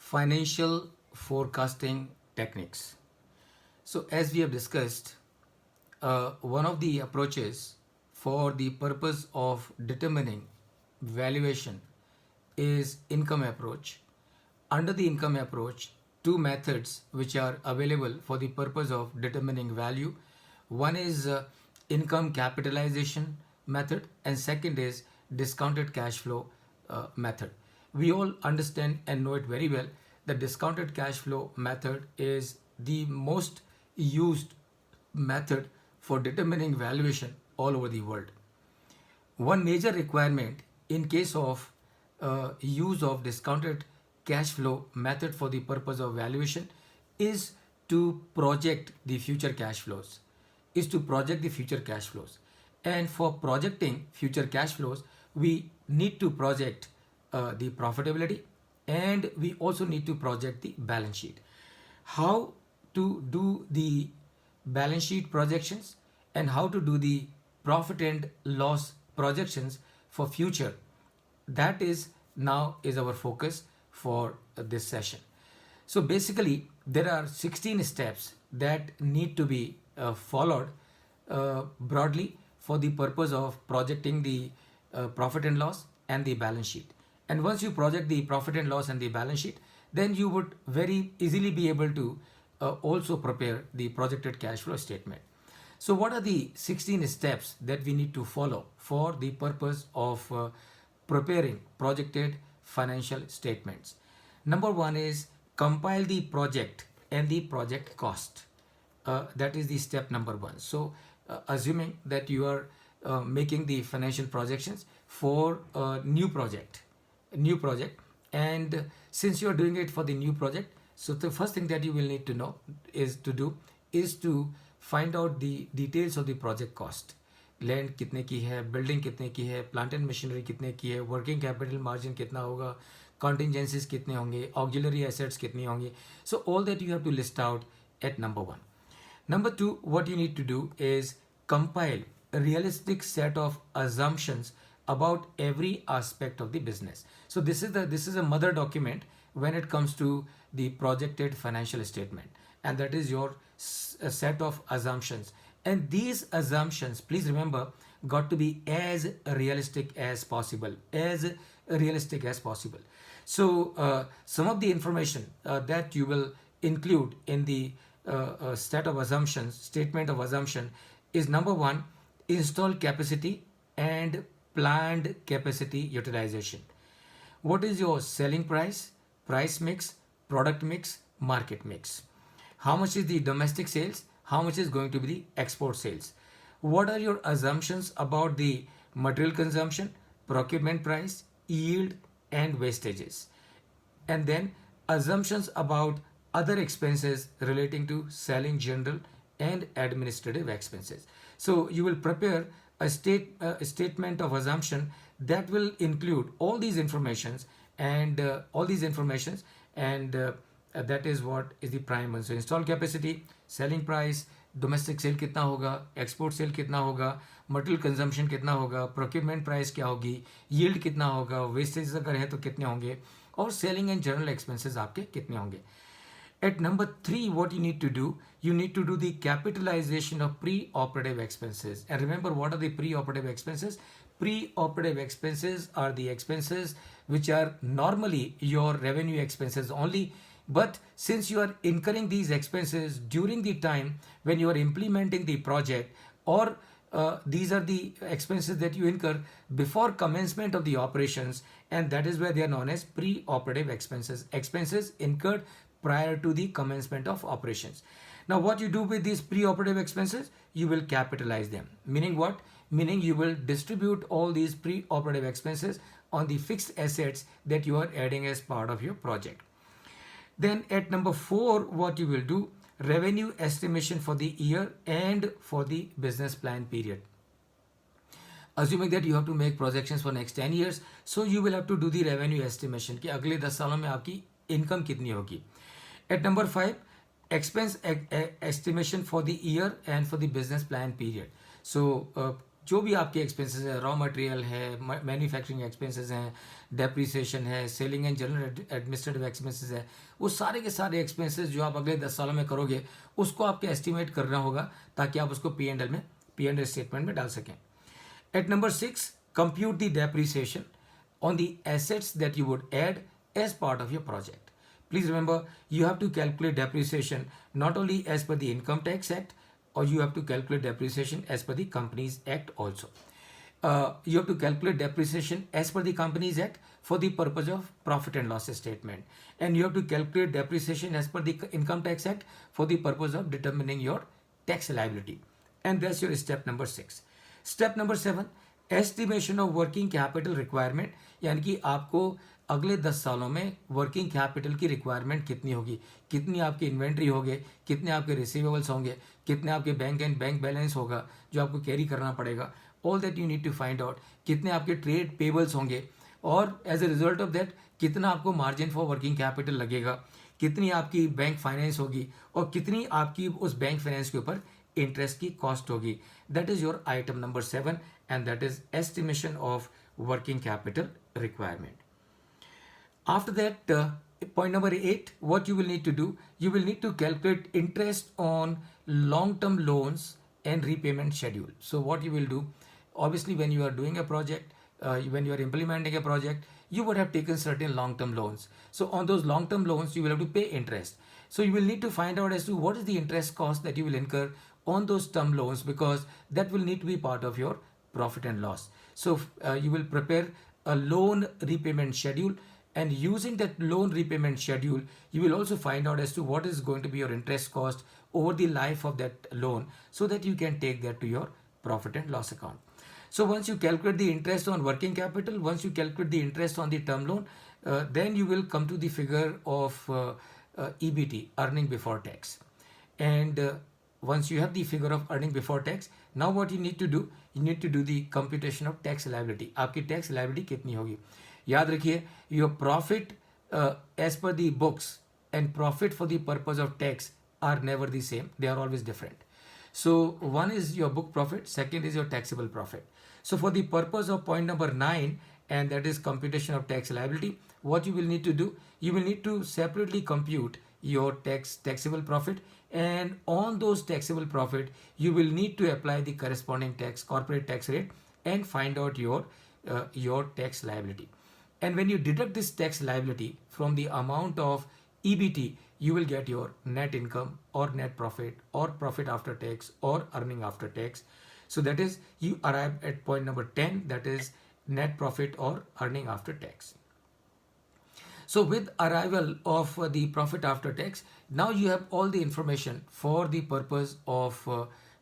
Financial forecasting techniques. So, as we have discussed, one of the approaches for the purpose of determining valuation is income approach. Under the income approach, two methods which are available for the purpose of determining value. One is income capitalization method, and second is discounted cash flow method. We all understand and know it very well. The discounted cash flow method is the most used method for determining valuation all over the world. One major requirement in case of use of discounted cash flow method for the purpose of valuation is to project the future cash flows. And for projecting future cash flows, we need to project the profitability, and we also need to project the balance sheet. How to do the balance sheet projections and how to do the profit and loss projections for future, that is now is our focus for this session. So basically there are 16 steps that need to be followed broadly for the purpose of projecting the profit and loss and the balance sheet. And once you project the profit and loss and the balance sheet, then you would very easily be able to also prepare the projected cash flow statement. So what are the 16 steps that we need to follow for the purpose of preparing projected financial statements? Number one is compile the project and the project cost. That is the step number one. So assuming that you are making the financial projections for a new project, and since you are doing it for the new project, so the first thing that you will need to know is to find out the details of the project cost. Land कितने की है, building कितने की है, plant and machinery कितने की है, working capital margin कितना होगा, कॉन्टिजेंसीज कितने होंगे, ऑक्सिलरी एसेट्स कितनी होंगी. So all that you have to list out at number one. Number two, what you need to do is compile a realistic set of assumptions about every aspect of the business. So this is a mother document when it comes to the projected financial statement, and that is your set of assumptions. And these assumptions, please remember, got to be as realistic as possible. So some of the information that you will include in the statement of assumption is number one, installed capacity and planned capacity utilization. What is your selling price, price mix, product mix, market mix? How much is the domestic sales? How much is going to be the export sales? What are your assumptions about the material consumption, procurement price, yield, and wastages? And then assumptions about other expenses relating to selling, general, and administrative expenses. So you will prepare a statement of assumption that will include all these informations and that is what is the prime one. So installed capacity, selling price, domestic sale कितना होगा, export sale कितना होगा, material consumption कितना होगा, procurement price क्या होगी, yield कितना होगा, wastage अगर है तो कितने होंगे, और selling and general expenses आपके कितने होंगे. At number three, what you need to do the capitalization of pre-operative expenses. And remember, what are the pre-operative expenses? Pre-operative expenses are the expenses which are normally your revenue expenses only. But since you are incurring these expenses during the time when you are implementing the project, or these are the expenses that you incur before commencement of the operations, and that is where they are known as pre-operative expenses incurred prior to the commencement of operations. Now what you do with these pre-operative expenses? You will capitalize them. Meaning what? Meaning you will distribute all these pre-operative expenses on the fixed assets that you are adding as part of your project. Then at number four, what you will do, revenue estimation for the year and for the business plan period. Assuming that you have to make projections for next 10 years, so you will have to do the revenue estimation कि अगले 10 सालों में आपकी income कितनी होगी. At number five, expense estimation for the year and for the business plan period. So जो भी आपके एक्सपेंसेस है, रॉ मटेरियल है, मैन्युफैक्चरिंग एक्सपेंसेस हैं, डेप्रिसिएशन है, selling and general administrative expenses है, वो सारे के सारे एक्सपेंसेस जो आप अगले 10 सालों में करोगे उसको आपके एस्टिमेट करना होगा ताकि आप उसको P&L स्टेटमेंट में डाल सकें. At number 6, compute the depreciation on the assets that you would add as part of your project. Please remember, you have to calculate depreciation not only as per the Income Tax Act, or you have to calculate depreciation as per the Companies Act also. You have to calculate depreciation as per the Companies Act for the purpose of profit and loss statement, and you have to calculate depreciation as per the Income Tax Act for the purpose of determining your tax liability. And that's your step number 6. Step number 7, estimation of working capital requirement, यानी कि आपको अगले 10 सालों में working capital की requirement कितनी होगी, कितनी आपकी इन्वेंट्री होगी, कितने आपके रिसीवेबल्स होंगे, कितने आपके बैंक बैलेंस होगा जो आपको कैरी करना पड़ेगा. All that you need to find out. कितने आपके ट्रेड पेबल्स होंगे, और as a result of that कितना आपको मार्जिन फॉर वर्किंग कैपिटल लगेगा, कितनी आपकी बैंक फाइनेंस होगी, और कितनी आपकी उस बैंक फाइनेंस के ऊपर इंटरेस्ट की कॉस्ट होगी. That is your item number 7, and that is estimation of working capital requirement. After that, point number 8, what you will need to do, you will need to calculate interest on long-term loans and repayment schedule. So what you will do, obviously when you are doing a project, when you are implementing a project, you would have taken certain long-term loans. So on those long-term loans, you will have to pay interest. So you will need to find out as to what is the interest cost that you will incur on those term loans, because that will need to be part of your profit and loss. So you will prepare a loan repayment schedule, and using that loan repayment schedule, you will also find out as to what is going to be your interest cost over the life of that loan, so that you can take that to your profit and loss account. So once you calculate the interest on working capital, once you calculate the interest on the term loan, then you will come to the figure of EBT, earning before tax. And once you have the figure of earning before tax, now what you need to do, you need to do the computation of tax liability. आपकी tax liability कितनी होगी? याद रखिए, your profit as per the books and profit for the purpose of tax are never the same. They are always different. So one is your book profit, second is your taxable profit. So for the purpose of point number 9, and that is computation of tax liability, what you will need to do, you will need to separately compute your taxable profit, and on those taxable profit you will need to apply the corresponding corporate tax rate, and find out your tax liability. And when you deduct this tax liability from the amount of EBT, you will get your net income or net profit or profit after tax or earning after tax. So that is, you arrive at point number 10, that is net profit or earning after tax. So with arrival of the profit after tax, now you have all the information for the purpose of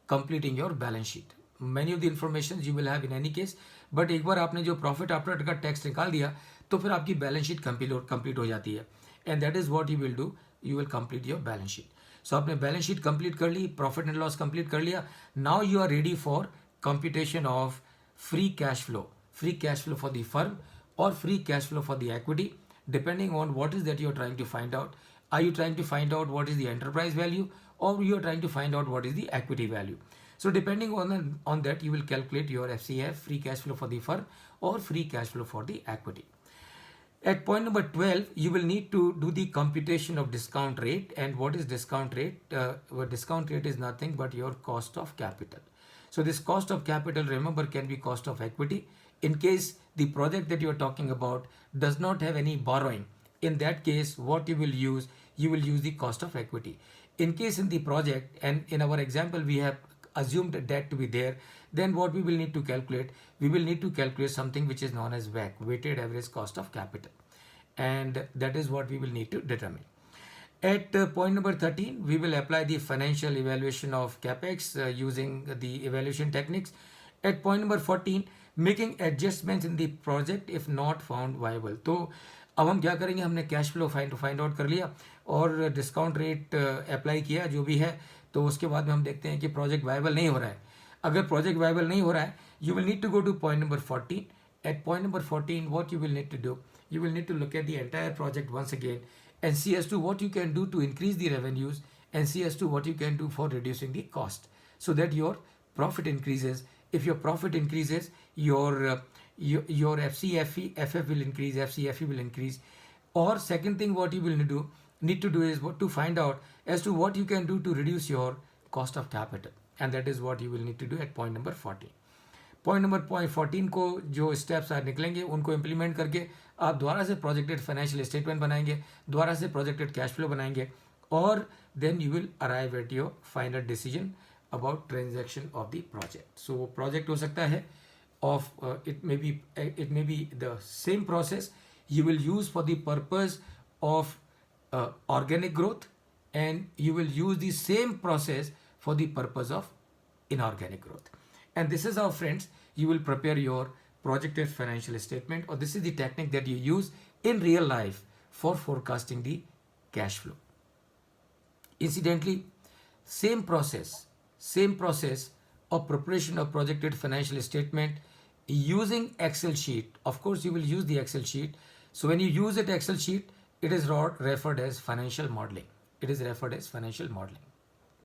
completing your balance sheet. Many of the information you will have in any case, but एक बार आपने जो profit after का tax निकाल दिया तो फिर आपकी balance sheet complete हो जाती है, and that is what you will do, you will complete your balance sheet. So आपने बैलेंस शीट कंप्लीट कर ली, प्रॉफिट एंड लॉस कंप्लीट कर लिया. Now you are ready for computation of free cash flow for the firm और free cash flow for the equity, depending on what is that you are trying to find out. Are you trying to find out what is the enterprise value, or you are trying to find out what is the equity value? So depending on that, you will calculate your FCF, free cash flow for the firm, or free cash flow for the equity. At point number 12, you will need to do the computation of discount rate. And what is discount rate? Discount rate is nothing but your cost of capital. So this cost of capital, remember, can be cost of equity. In case the project that you are talking about does not have any borrowing, in that case what you will use the cost of equity. In case in the project, and in our example we have assumed debt to be there, then what we will need to calculate, we will need to calculate something which is known as WACC, weighted average cost of capital, and that is what we will need to determine. At point number 13, we will apply the financial evaluation of Capex using the evaluation techniques. At point number 14, making adjustments in the project if not found viable. तो अब हम क्या करेंगे, हमने cash flow find out कर लिया और discount rate apply किया जो भी है, तो उसके बाद में हम देखते हैं कि प्रोजेक्ट वायबल नहीं हो रहा है. अगर प्रोजेक्ट वायबल नहीं हो रहा है, you will need to go to point number 14. At point number 14, what you will need to do, you will need to look at the entire project once again and see as to what you can do to increase the revenues, and see as to what you can do for reducing the cost, so that your profit increases if your profit increases, your FCFE will increase, FCFE will increase. Or second thing, what you will need to do is what to find out as to what you can do to reduce your cost of capital, and that is what you will need to do at point number 14. Point number 14 को जो steps आज निकलेंगे उनको implement करके आप दोबारा से projected financial statement बनाएंगे, दोबारा से प्रोजेक्टेड कैश फ्लो बनाएंगे, और then you will arrive at your final decision about transaction of the project. So वो प्रोजेक्ट हो सकता है of it may be the same process you will use for the purpose of organic growth, and you will use the same process for the purpose of inorganic growth. And this is how, friends, you will prepare your projected financial statement, or this is the technique that you use in real life for forecasting the cash flow. Incidentally, same process of preparation of projected financial statement using Excel sheet. Of course, you will use the Excel sheet. So when you use that Excel sheet, it is referred as financial modeling. It is referred as financial modeling.